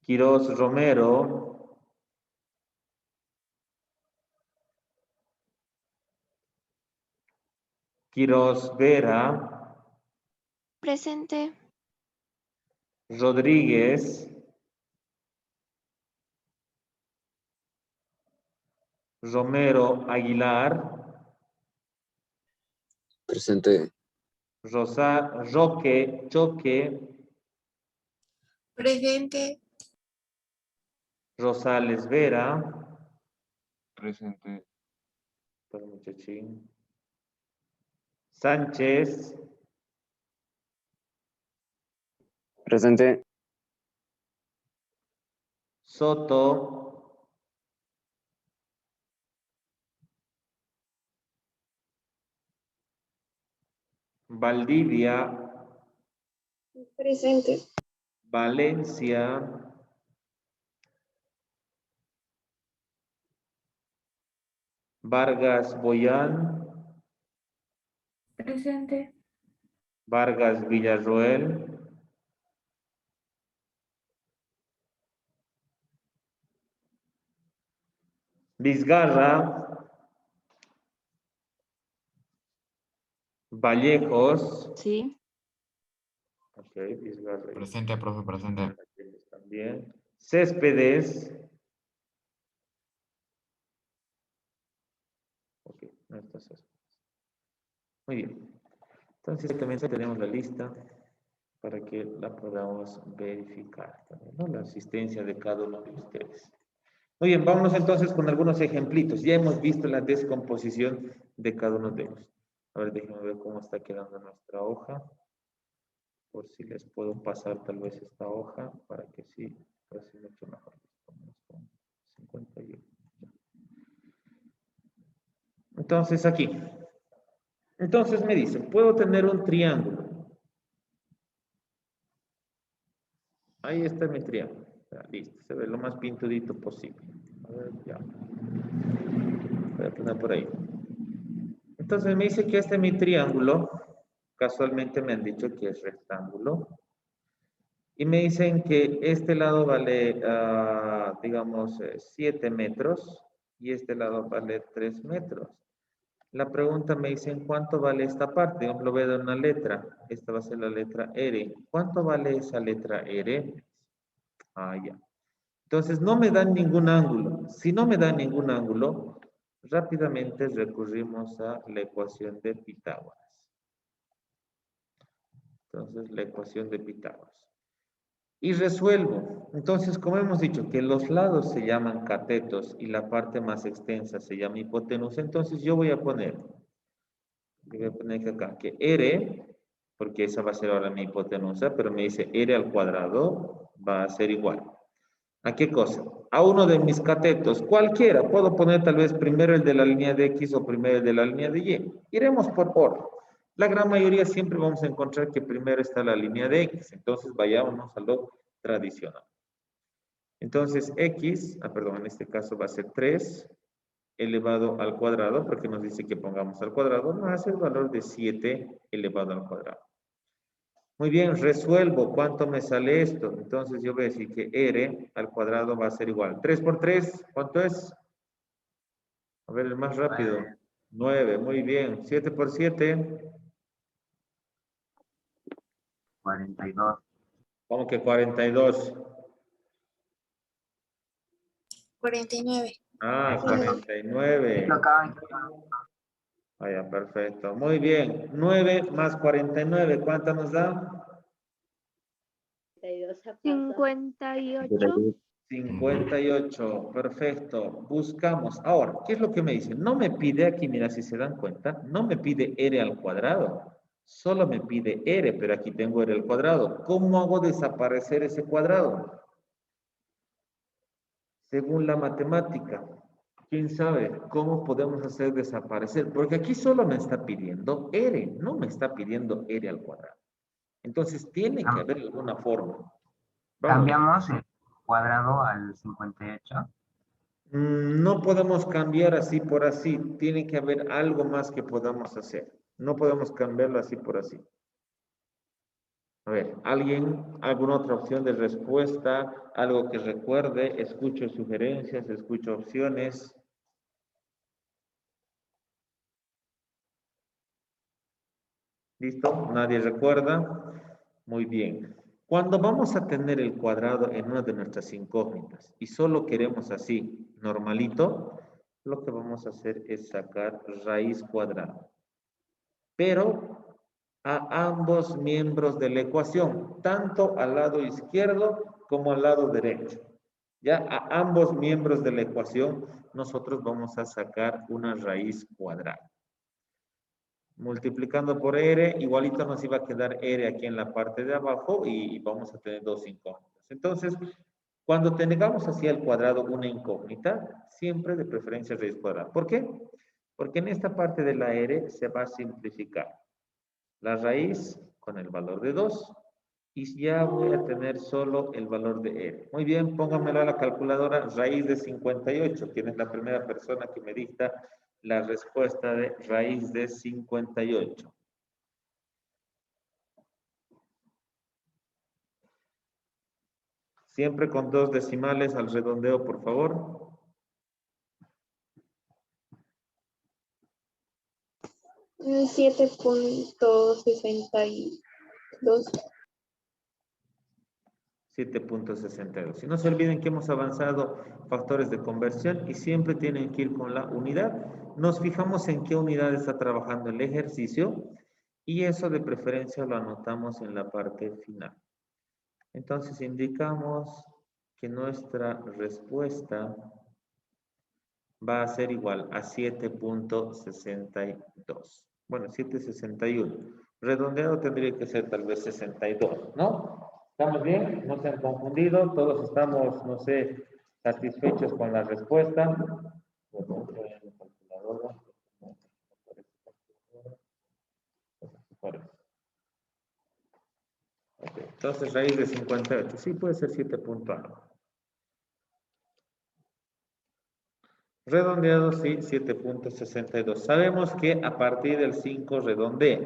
Quiroz Romero, Quiroz Vera, Presente. Rodríguez, Romero Aguilar, Presente. Roque Choque, Presente. Rosales Vera, Presente. para muchachín, Sánchez, Presente. Soto, Valdivia, Presente. Valencia, Vargas Boyán, Presente. Vargas Villarroel, Vizgarra, Vallejos, Sí. ok, Vizgarra. Presente, profe, presente. También. Céspedes. Ok, no está Céspedes. Muy bien. Entonces también tenemos la lista para que la podamos verificar también, ¿no? La asistencia de cada uno de ustedes. Muy bien, vámonos entonces con algunos ejemplitos. Ya hemos visto la descomposición de cada uno de ellos. A ver, déjenme ver cómo está quedando nuestra hoja. Por si les puedo pasar tal vez esta hoja para que sí, fuese mucho mejor. Vamos con 51. Entonces aquí. Entonces me dice, puedo tener un triángulo este es mi triángulo. Ya, listo, se ve lo más pintudito posible. A ver, ya. Voy a poner por ahí. Entonces me dice que este es mi triángulo. Casualmente me han dicho que es rectángulo. Y me dicen que este lado vale, digamos, 7 metros y este lado vale 3 metros. La pregunta me dicen, ¿cuánto vale esta parte? Digamos, lo voy a dar una letra. Esta va a ser la letra R. ¿Cuánto vale esa letra R? Ya. Entonces, no me dan ningún ángulo. Si no me dan ningún ángulo, rápidamente recurrimos a la ecuación de Pitágoras. Entonces, la ecuación de Pitágoras. Y resuelvo. Entonces, como hemos dicho, que los lados se llaman catetos y la parte más extensa se llama hipotenusa, entonces yo voy a poner que acá, que R, porque esa va a ser ahora mi hipotenusa, pero me dice R al cuadrado va a ser igual. ¿A qué cosa? A uno de mis catetos, cualquiera. Puedo poner tal vez primero el de la línea de X o primero el de la línea de Y. Iremos por orden. La gran mayoría siempre vamos a encontrar que primero está la línea de X. Entonces vayámonos a lo tradicional. Entonces X, perdón, en este caso va a ser 3 elevado al cuadrado, porque nos dice que pongamos al cuadrado, más el valor de 7 elevado al cuadrado. Muy bien, resuelvo. ¿Cuánto me sale esto? Entonces yo voy a decir que R al cuadrado va a ser igual. 3 por 3, ¿cuánto es? A ver, el más rápido. 9, muy bien. 7 por 7. 42. ¿Cómo que 42? 49. 49. Vaya, perfecto. Muy bien. 9 más 49, ¿cuánto nos da? 58. 58, perfecto. Buscamos. Ahora, ¿qué es lo que me dice? No me pide aquí, mira, si se dan cuenta, no me pide R al cuadrado. Solo me pide R, pero aquí tengo R al cuadrado. ¿Cómo hago desaparecer ese cuadrado? Según la matemática. ¿Quién sabe cómo podemos hacer desaparecer? Porque aquí solo me está pidiendo R, no me está pidiendo R al cuadrado. Entonces, tiene que haber alguna forma. Vamos. Cambiamos el cuadrado al 58. No podemos cambiar así por así. Tiene que haber algo más que podamos hacer. No podemos cambiarlo así por así. A ver, ¿alguien, alguna otra opción de respuesta? Algo que recuerde. Escucho sugerencias, escucho opciones. ¿Listo? ¿Nadie recuerda? Muy bien. Cuando vamos a tener el cuadrado en una de nuestras incógnitas y solo queremos así, normalito, lo que vamos a hacer es sacar raíz cuadrada. Pero a ambos miembros de la ecuación, tanto al lado izquierdo como al lado derecho. Ya a ambos miembros de la ecuación, nosotros vamos a sacar una raíz cuadrada. Multiplicando por R, igualito nos iba a quedar R aquí en la parte de abajo y vamos a tener dos incógnitas. Entonces, cuando tengamos así al cuadrado una incógnita, siempre de preferencia raíz cuadrada. ¿Por qué? Porque en esta parte de la R se va a simplificar la raíz con el valor de 2 y ya voy a tener solo el valor de R. Muy bien, póngamelo a la calculadora, raíz de 58. ¿Quién es la primera persona que me dicta la respuesta de raíz de 58? Siempre con 2 decimales al redondeo, por favor. 7.62. 7.62. Y no se olviden que hemos avanzado factores de conversión y siempre tienen que ir con la unidad. Nos fijamos en qué unidad está trabajando el ejercicio y eso de preferencia lo anotamos en la parte final. Entonces indicamos que nuestra respuesta va a ser igual a 7.62. Bueno, 7.61. Redondeado tendría que ser tal vez 62, ¿no? ¿Estamos bien? ¿No se han confundido? ¿Todos estamos, no sé, satisfechos con la respuesta? Ok. Entonces, raíz de 58. Sí, puede ser 7 punto algo. Redondeado, sí, 7.62. Sabemos que a partir del 5 redondea,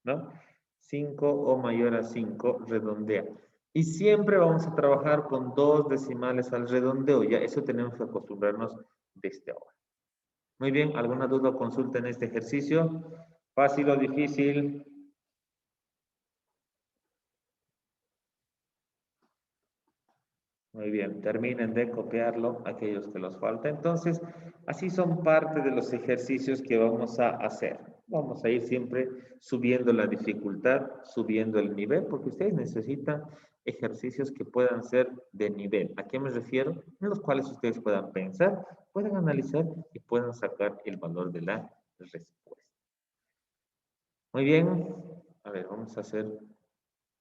¿no? 5 o mayor a 5 redondea. Y siempre vamos a trabajar con 2 decimales al redondeo. Ya eso tenemos que acostumbrarnos desde ahora. Muy bien, ¿alguna duda o consulta en este ejercicio? ¿Fácil o difícil? Muy bien, terminen de copiarlo, aquellos que los falta. Entonces, así son parte de los ejercicios que vamos a hacer. Vamos a ir siempre subiendo la dificultad, subiendo el nivel, porque ustedes necesitan ejercicios que puedan ser de nivel. ¿A qué me refiero? En los cuales ustedes puedan pensar, puedan analizar y puedan sacar el valor de la respuesta. Muy bien. A ver, vamos a hacer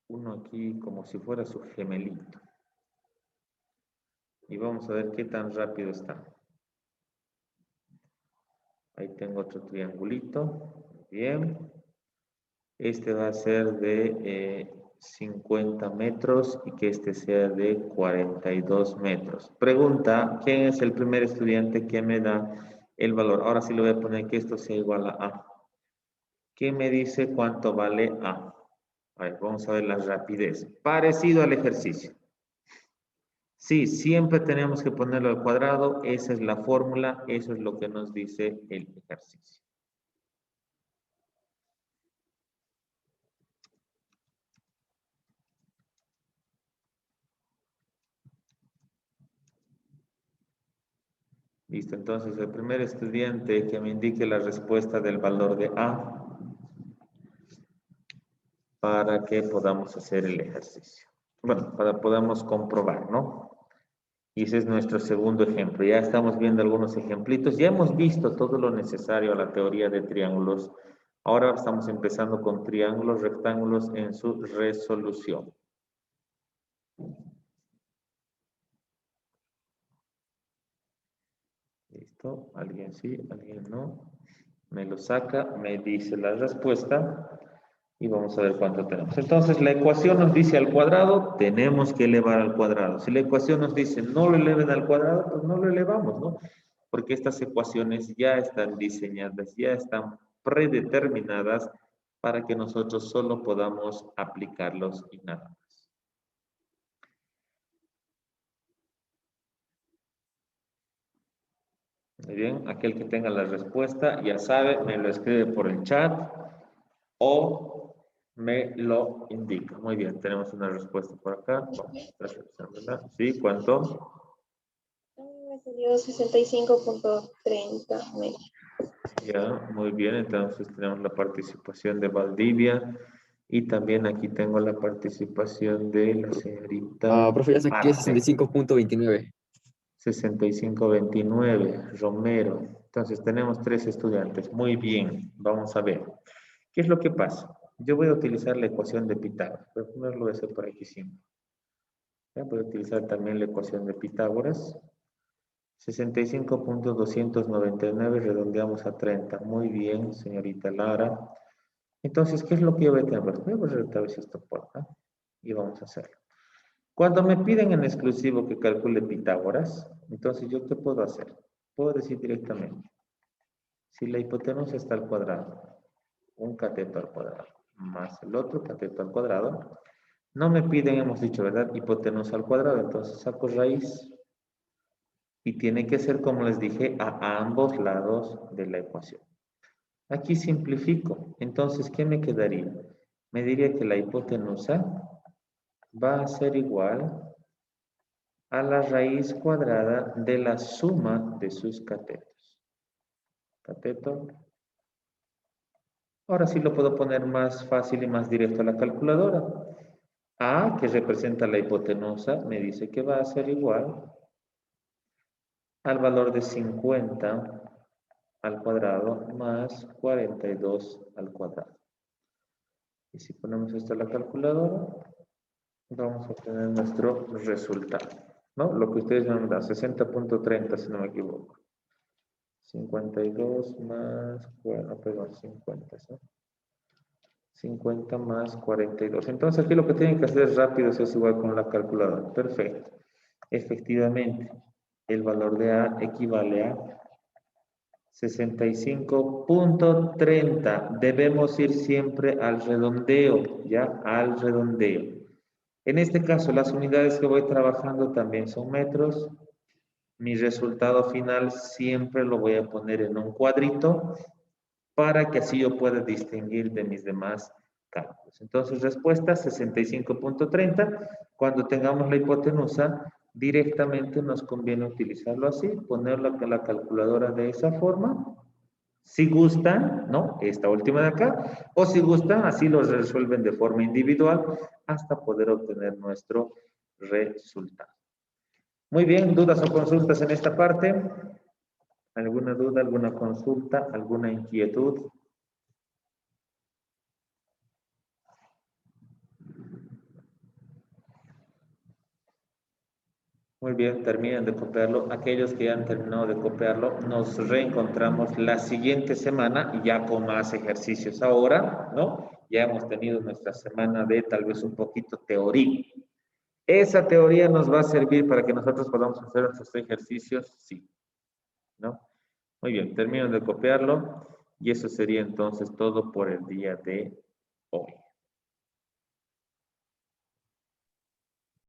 uno aquí como si fuera su gemelito. Y vamos a ver qué tan rápido está. Ahí tengo otro triangulito. Bien. Este va a ser de 50 metros y que este sea de 42 metros. Pregunta, ¿quién es el primer estudiante que me da el valor? Ahora sí le voy a poner que esto sea igual a A. ¿Quién me dice cuánto vale A? A ver, vamos a ver la rapidez. Parecido al ejercicio. Sí, siempre tenemos que ponerlo al cuadrado. Esa es la fórmula. Eso es lo que nos dice el ejercicio. Listo, entonces el primer estudiante que me indique la respuesta del valor de A para que podamos hacer el ejercicio. Bueno, para que podamos comprobar, ¿no? Y ese es nuestro segundo ejemplo. Ya estamos viendo algunos ejemplitos. Ya hemos visto todo lo necesario a la teoría de triángulos. Ahora estamos empezando con triángulos, rectángulos en su resolución. ¿Listo? ¿Alguien sí? ¿Alguien no? Me lo saca, me dice la respuesta y vamos a ver cuánto tenemos. Entonces, la ecuación nos dice al cuadrado, tenemos que elevar al cuadrado. Si la ecuación nos dice no lo eleven al cuadrado, pues no lo elevamos, ¿no? Porque estas ecuaciones ya están diseñadas, ya están predeterminadas para que nosotros solo podamos aplicarlos y nada más. Muy bien, aquel que tenga la respuesta ya sabe, me lo escribe por el chat o me lo indica. Muy bien, tenemos una respuesta por acá. Vamos a revisarla. ¿Sí? ¿Cuánto? Me salió 65.30 metros. Ya, muy bien. Entonces tenemos la participación de Valdivia y también aquí tengo la participación de la señorita Profe, ya saqué Marte. 65.29. 6529, Romero. Entonces tenemos 3 estudiantes. Muy bien, vamos a ver. ¿Qué es lo que pasa? Yo voy a utilizar la ecuación de Pitágoras. Pero primero lo voy a hacer por aquí simple. Voy a utilizar también la ecuación de Pitágoras. 65.299 redondeamos a 30. Muy bien, señorita Lara. Entonces, ¿qué es lo que yo voy a tener? Voy a borrar otra vez esto por acá y vamos a hacerlo. Cuando me piden en exclusivo que calcule Pitágoras, entonces, ¿yo qué puedo hacer? Puedo decir directamente, si la hipotenusa está al cuadrado, un cateto al cuadrado, más el otro cateto al cuadrado, no me piden, hemos dicho, ¿verdad? Hipotenusa al cuadrado, entonces saco raíz y tiene que ser, como les dije, a ambos lados de la ecuación. Aquí simplifico, entonces, ¿qué me quedaría? Me diría que la hipotenusa va a ser igual a la raíz cuadrada de la suma de sus catetos. Cateto. Ahora sí lo puedo poner más fácil y más directo a la calculadora. A, que representa la hipotenusa, me dice que va a ser igual al valor de 50 al cuadrado más 42 al cuadrado. Y si ponemos esto a la calculadora, vamos a obtener nuestro resultado, ¿no? Lo que ustedes me han dado, 60.30 si no me equivoco. 52 más, bueno, perdón, 50, ¿no? 50 más 42. Entonces aquí lo que tienen que hacer rápido es igual con la calculadora. Perfecto. Efectivamente, el valor de A equivale a 65.30. Debemos ir siempre al redondeo, ¿ya? Al redondeo. En este caso, las unidades que voy trabajando también son metros. Mi resultado final siempre lo voy a poner en un cuadrito para que así yo pueda distinguir de mis demás cálculos. Entonces, respuesta 65.30. Cuando tengamos la hipotenusa, directamente nos conviene utilizarlo así, ponerlo en la calculadora de esa forma. Si gustan, ¿no? Esta última de acá, o si gustan, así lo resuelven de forma individual hasta poder obtener nuestro resultado. Muy bien, ¿dudas o consultas en esta parte? ¿Alguna duda, alguna consulta, alguna inquietud? Muy bien, terminen de copiarlo. Aquellos que ya han terminado de copiarlo, nos reencontramos la siguiente semana ya con más ejercicios. Ahora, ¿no? Ya hemos tenido nuestra semana de tal vez un poquito teoría. Esa teoría nos va a servir para que nosotros podamos hacer nuestros ejercicios, sí. ¿No? Muy bien, termino de copiarlo y eso sería entonces todo por el día de hoy.